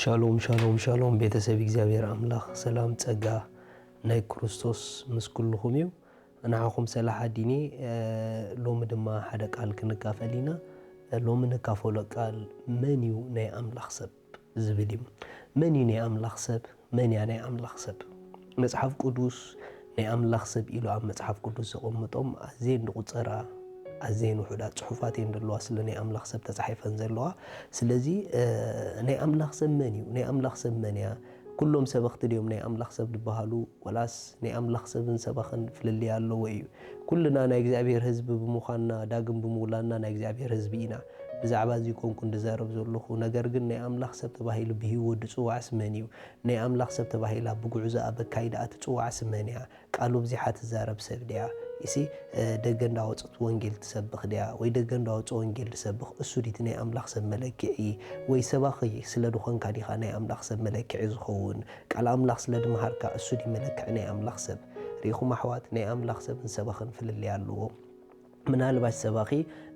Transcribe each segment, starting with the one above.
ሻሎም ሻሎም ሻሎም ቤተሰብ እግዚአብሔር አምላኽ ሰላም ጸጋ ናይ ክርስቶስ ምስ ኩልኹም እዩ ንዓኹም ሰላሕ ዲኒ ሎሚ ድማ ሓደ ቃል ክንካፈሊና ሎሚ ንካፈሎ ቃል መን እዩ ናይ አምላኽ ሰብ ዝብል እዩ መን እዩ ናይ አምላኽ ሰብ መን ያ ናይ አምላኽ ሰብ መጽሐፍ ቅዱስ ናይ አምላኽ ሰብ ኢሉ ኣብ መጽሐፍ ቅዱስ ዘቐምጦም ኣዝየን ቁጸራ ኣዝየን ውሑዳት ጽሑፋት እንደለዋ ስለ ናይ አምላኽ ሰብ ተጻሒፈን ዘለዋ ስለዚ ናይ አምላኽ ሰብ መን እዩ ናይ አምላኽ ሰብ መን ያ ኩሎም ሰበኽቲ ድዮም ናይ አምላኽ ሰብ ዝበሃሉ ወላስ ናይ አምላኽ ሰብን ሰበኽን ፍልልይ ኣለዎ እዩ ኩልና ናይ እግዚአብሔር ህዝቢ ብምዃንና ዳግም ብምውላድና ናይ እግዚአብሔር ህዝቢ ኢና ብዛዕባ እዚ ኮንኩ እንድዛረብ ዘለኹ ነገር ግን ናይ አምላኽ ሰብ ተባሂሉ ብሂወት ድጽዋዕስ መን እዩ ናይ አምላኽ ሰብ ተባሂላ ብጉዕዞ ኣበካይዳ ትጽዋዕስ መን እያ ቃሉ ብዙሓ ትዛረብ ሰብ ድያ ይሲ ደገ እንዳወጽት ወንጌል ትሰብኽ ድያ ወይ ደገ እንዳወጽ ወንጌል ትሰብኽ እሱ ዲት ናይ አምላኽ ሰብ መለክዒ ወይ ሰባኺ ስለ ድኾንካ ዲኻ ናይ አምላኽ ሰብ መለክዒ ዝኸውን ቃል አምላኽ ስለ ድመሃርካ እሱ ዲ መለክዒ ናይ አምላኽ ሰብ ሪኹም ኣሕዋት ናይ አምላኽ ሰብን ሰባኽን ፍልልይ ኣለዎ ምናልባሽ ሰባኺ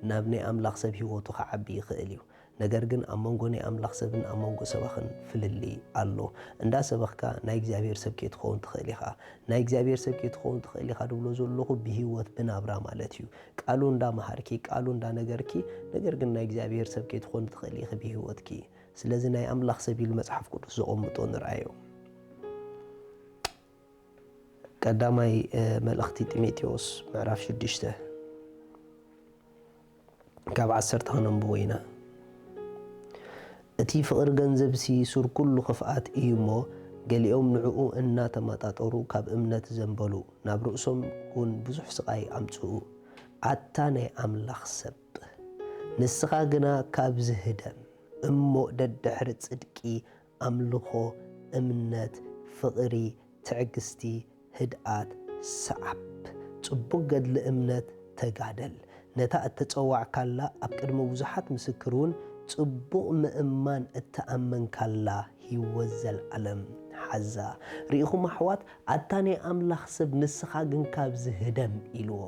ናብ ናይ አምላኽ ሰብ ሂወቱ ክዓቢ ይኽእል እዩ ነገር ግን ኣብ መንጎ ናይ አምላኽ ሰብን ኣብ መንጎ ሰባኽን ፍልልይ ኣሎ እንዳ ሰበኽካ ናይ እግዚአብሔር ሰብ ክትኸውን ትኽእል ኢኻ ናይ እግዚአብሔር ሰብ ክትኸውን ትኽእል ኢኻ ድብሎ ዘለኹ ብሂወት ብናብራ ማለት እዩ ቃሉ እንዳመሃርኪ ቃሉ እንዳነገርኪ ነገር ግን ናይ እግዚአብሔር ሰብ ክትኾን ትኽእል ኢኻ ብሂወትኪ ስለዚ ናይ አምላኽ ሰብ ኢሉ መጽሐፍ ቅዱስ ዘቐምጦ ንርአዮ ቀዳማይ መልእኽቲ ጢሞቴዎስ ምዕራፍ 6 ካብ 10 ኸነንብቦ ኢና እቲ ፍቕሪ ገንዘብሲ ሱር ኩሉ ኽፍኣት እዩ እሞ ገሊኦም ንዕኡ እናተማጣጠሩ ካብ እምነት ዘንበሉ ናብ ርእሶም እውን ብዙሕ ስቃይ ኣምጽኡ ኣታ ናይ ኣምላኽ ሰብ ንስኻ ግና ካብ ዝህደም እሞ ደድሕሪ ጽድቂ ኣምልኾ እምነት ፍቕሪ ትዕግስቲ ህድኣት ሰዓብ ጽቡቕ ገድሊ እምነት ተጋደል ነታ እተጸዋዕካላ ኣብ ቅድሚ ብዙሓት ምስክር እውን ጽቡቕ ምእማን እተኣመንካላ ሂወት ዘለዓለም ሓዛ ሪኢኹም ኣሕዋት ኣታ ናይ ኣምላኽ ሰብ ንስኻ ግን ካብ ዝህደም ኢልዎ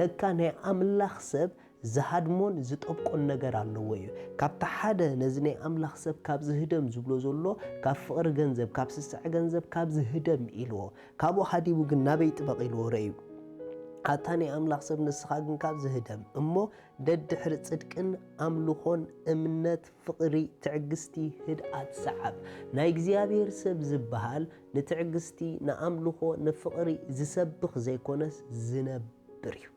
ለካ ናይ ኣምላኽ ሰብ ዝሃድሞን ዝጠብቆን ነገር ኣለዎ እዩ ካብቲ ሓደ ነዚ ናይ ኣምላኽ ሰብ ካብ ዝህደም ዝብሎ ዘሎ ካብ ፍቕሪ ገንዘብ ካብ ስስዕ ገንዘብ ካብ ዝህደም ኢልዎ ካብኡ ሃዲቡ ግን ናበይ ጥበቕ ኢልዎ ረእዩ ኣታ ናይ ኣምላኽ ሰብ ንስኻ ግን ካብ ዝህደም እሞ ደድሕሪ ጽድቅን ኣምልኾን እምነት ፍቕሪ ትዕግስቲ ህድኣት ሰዓብ ናይ እግዚአብሔር ሰብ ዝበሃል ንትዕግስቲ ንኣምልኾ ንፍቕሪ ዝሰብኽ ዘይኮነስ ዝነብር እዩ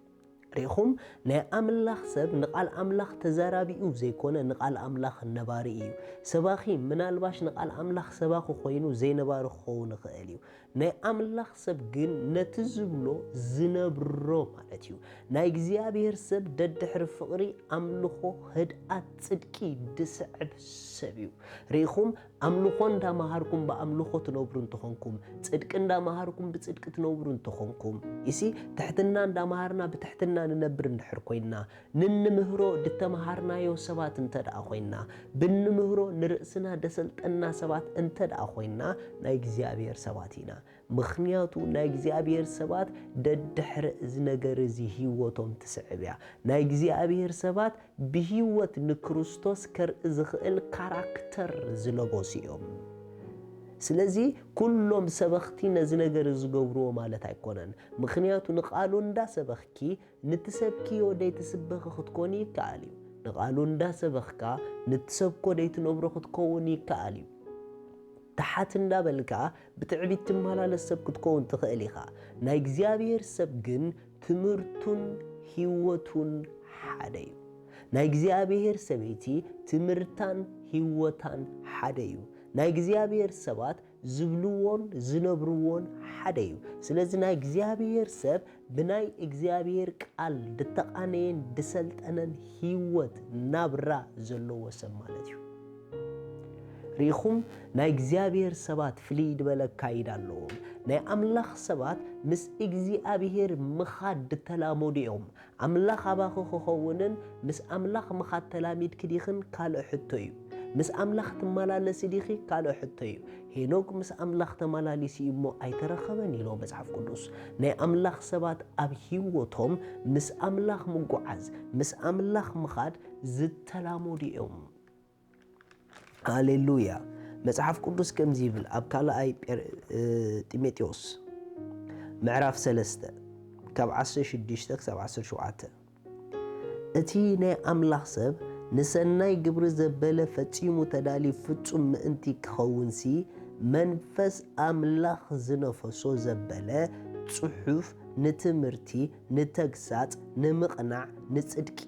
ሪኹም ናይ ኣምላኽ ሰብ ንቓል ኣምላኽ ተዛራቢኡ ዘይኮነ ንቓል ኣምላኽ ነባሪ እዩ ሰባኺ ምናልባሽ ንቓል ኣምላኽ ሰባኺ ኮይኑ ዘይነባሪ ክኸውን ይኽእል እዩ ናይ ኣምላኽ ሰብ ግን ነቲ ዝብሎ ዝነብሮ ማለት እዩ ናይ እግዚአብሔር ሰብ ደድሕሪ ፍቕሪ ኣምልኾ ህድኣት ጽድቂ ድስዕብ ሰብ እዩ ሪኹም ኣምልኾ እንዳመሃርኩም ብኣምልኾ ትነብሩ እንተኾንኩም ጽድቂ እንዳመሃርኩም ብጽድቂ ትነብሩ እንተኾንኩም ይሲ ትሕትና እንዳመሃርና ብትሕትና ንነብር እንድሕር ኮይና ንንምህሮ ድተመሃርናዮ ሰባት እንተደኣ ኮይና ብንምህሮ ንርእስና ደሰልጠና ሰባት እንተደኣ ኮይና ናይ እግዚአብሔር ሰባት ኢና ምኽንያቱ ናይ እግዚአብሔር ሰባት ደድሕሪ እዚ ነገር እዚ ሂወቶም ትስዕብ እያ ናይ እግዚአብሔር ሰባት ብሂወት ንክርስቶስ ከርኢ ዝኽእል ካራክተር ዝለበሱ እዮም ስለዚ ኩሎም ሰበኽቲ ነዚ ነገር ዝገብርዎ ማለት ኣይኮነን ምኽንያቱ ንቓሉ እንዳሰበኽኪ ንትሰብኪዮ ደይትስበኺ ክትኮኒ ይከኣል እዩ ንቓሉ እንዳሰበኽካ ንትሰብኮ ደይትነብሮ ክትከውን ይከኣል እዩ ተሓት እንዳበልካ ብትዕቢት ትመላለስ ሰብ ክትከውን ትኽእል ኢኻ ናይ እግዚአብሔር ሰብ ግን ትምህርቱን ሂወቱን ሓደ እዩ ናይ እግዚአብሔር ሰበይቲ ትምህርታን ሂወታን ሓደ እዩ ናይ እግዚአብሔር ሰባት ዝብልዎን ዝነብርዎን ሓደ እዩ ስለዚ ናይ እግዚአብሔር ሰብ ብናይ እግዚአብሔር ቃል ድተቃነየን ድሰልጠነን ሂወት ናብራ ዘለዎ ሰብ ማለት እዩ ሪኹም ናይ እግዚአብሔር ሰባት ፍልይ ድበለ ካይድ ኣለዎም ናይ ኣምላኽ ሰባት ምስ እግዚአብሔር ምኻድ ድተላመዱ እዮም ኣምላኽ ኣባኺ ክኸውንን ምስ ኣምላኽ ምኻድ ተላሚድክ ዲኽን ካልእ ሕቶ እዩ ምስ ኣምላኽ ትመላለስ ዲኺ ካልእ ሕቶ እዩ ሄኖክ ምስ ኣምላኽ ተመላሊሲ እሞ ኣይተረኸበን ኢሎ መጽሐፍ ቅዱስ ናይ ኣምላኽ ሰባት ኣብ ሂወቶም ምስ ኣምላኽ ምጓዓዝ ምስ ኣምላኽ ምኻድ ዝተላመዱ እዮም ሃሌሉያ መጽሐፍ ቅዱስ ከም ዝብል ኣብ ካልኣይ ጢሞቴዎስ ምዕራፍ 3 ካብ 16 ክሳብ 17 እቲ ናይ ኣምላኽ ሰብ ንሰናይ ግብሪ ዘበለ ፈጺሙ ተዳልዩ ፍጹም ምእንቲ ክኸውንሲ መንፈስ ኣምላኽ ዝነፈሶ ዘበለ ጽሑፍ ንትምህርቲ ንተግሳጽ ንምቕናዕ ንጽድቂ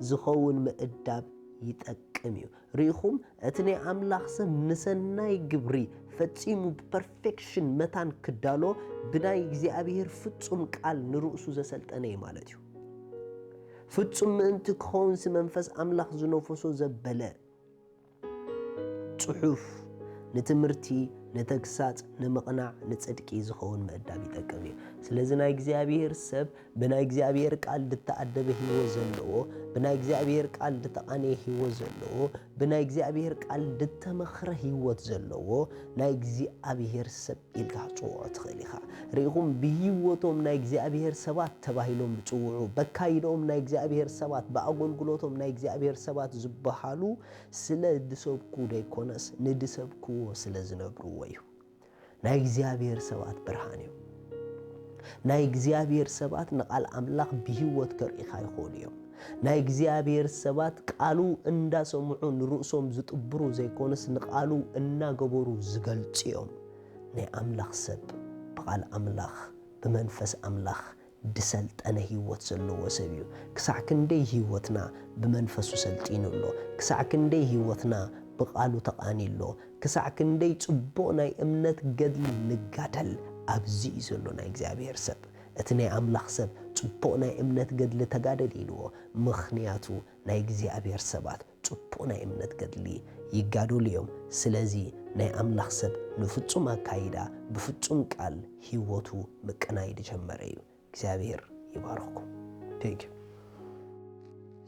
ዝኸውን ምእዳብ ይጠቅም እዩ ርኢኹም እቲ ናይ ኣምላኽ ሰብ ንሰናይ ግብሪ ፈጺሙ ብፐርፌክሽን መታን ክዳሎ ብናይ እግዚኣብሔር ፍጹም ቃል ንርእሱ ዘሰልጠነ እዩ ማለት እዩ ፍጹም ምእንቲ ክኸውንሲ መንፈስ ኣምላኽ ዝነፈሶ ዘበለ ጽሑፍ ንትምህርቲ ንተግሳጽ ንምቕናዕ ንጽድቂ ዝኸውን ምእዳብ ይጠቅም እዩ ስለዚ ናይ እግዚኣብሔር ሰብ ብናይ እግዚኣብሔር ቃል ዝተኣደበ ህይወት ዘለዎ ብናይ እግዚአብሔር ቃል ዝተቃነየ ህይወት ዘለዎ ብናይ እግዚአብሔር ቃል ዝተመኽረ ህይወት ዘለዎ ናይ እግዚአብሔር ሰብ ኢልካ ጽውዖ ትኽእል ኢኻ ርኢኹም ብህይወቶም ናይ እግዚአብሔር ሰባት ተባሂሎም ዝጽውዑ በካይዶም ናይ እግዚአብሔር ሰባት በአገልግሎቶም ናይ እግዚአብሔር ሰባት ዝበሃሉ ስለ ድሰብኩ ደይኮነስ ንድሰብክዎ ስለ ዝነብሩዎ እዩ ናይ እግዚአብሔር ሰባት ብርሃን እዩ ናይ እግዚአብሔር ሰባት ንቃል አምላኽ ብህይወት ከርኢኻ ይኽእሉ እዮም ናይ እግዚአብሔር ሰባት ቃሉ እንዳሰምዑ ንርእሶም ዝጥብሩ ዘይኮነስ ንቃሉ እናገበሩ ዝገልጽዮም ናይ አምላኽ ሰብ በቃል አምላኽ በመንፈስ አምላኽ ድሰልጠነ ህይወት ዘለዎ ሰብ እዩ ክሳዕ ክንደይ ህይወትና በመንፈሱ ሰልጢኑሎ ክሳዕ ክንደይ ህይወትና በቃሉ ተቃኒሎ ክሳዕ ክንደይ ጽቡቕ ናይ እምነት ገድሊ ንጋደል ኣብዚ ዘሎ ናይ እግዚአብሔር ሰብ እቲ ናይ አምላኽ ሰብ ጽቡቕ ናይ እምነት ገድሊ ተጋደል ኢልዎ ምኽንያቱ ናይ እግዚአብሔር ሰባት ጽቡቕ ናይ እምነት ገድሊ ይጋደሉ እዮም ስለዚ ናይ አምላኽ ሰብ ንፍጹም አካይዳ ብፍጹም ቃል ህይወቱ ምቅናይ ጀመረ እዩ እግዚአብሔር ይባርክኩም ቴንክ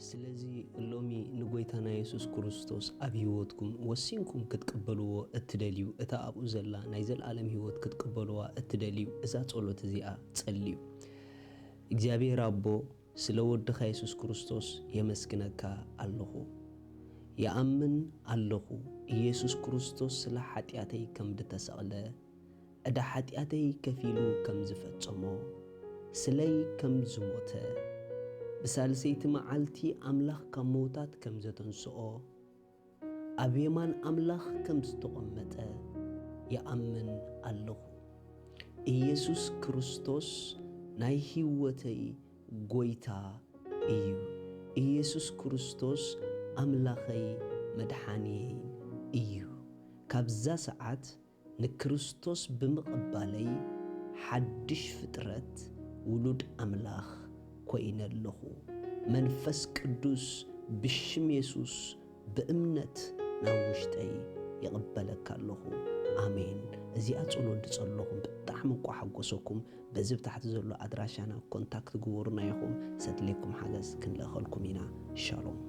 ስለዚ ሎሚ ንጎይታና ኢየሱስ ክርስቶስ ኣብ ህይወትኩም ወሲንኩም ክትቀበልዎ እትደልዩ እታ ኣብኡ ዘላ ናይ ዘለዓለም ህይወት ክትቀበልዋ እትደልዩ እዛ ጸሎት እዚኣ ጸልዩ እግዚአብሔር አቦ ስለ ወድኻ ኢየሱስ ክርስቶስ የመስግነካ ኣለኹ ያአምን ኣለኹ ኢየሱስ ክርስቶስ ስለ ኃጢአተይ ከም ዝተሰቕለ እዳ ኃጢአተይ ከፊሉ ከም ዝፈጸሞ ስለይ ከም ዝሞተ ብሳልሰይቲ መዓልቲ አምላኽ ካብ ሞታት ከም ዘተንስኦ ኣብ የማን አምላኽ ከም ዝተቐመጠ ይኣምን ኣለኹ ኢየሱስ ክርስቶስ ናይ ህይወተይ ጎይታ እዩ ኢየሱስ ክርስቶስ አምላኸይ መድኃኒይ እዩ ካብዛ ሰዓት ንክርስቶስ ብምቕባለይ ሓድሽ ፍጥረት ውሉድ አምላኽ ኮይነ ኣለኹ መንፈስ ቅዱስ ብሽም ኢየሱስ በእምነት ናብ ውሽጠይ ይቕበለካ ኣለኹ አሜን እዚኣ ጸሎት ድጸለኹም ብጣዕሚ እኳ ሓጎሰኩም በዚ ታሕቲ ዘሎ ኣድራሻና ኮንታክት ግበሩና ኢኹም ሰድለይኩም ሓገዝ ክንለኸልኩም ኢና ሻሎም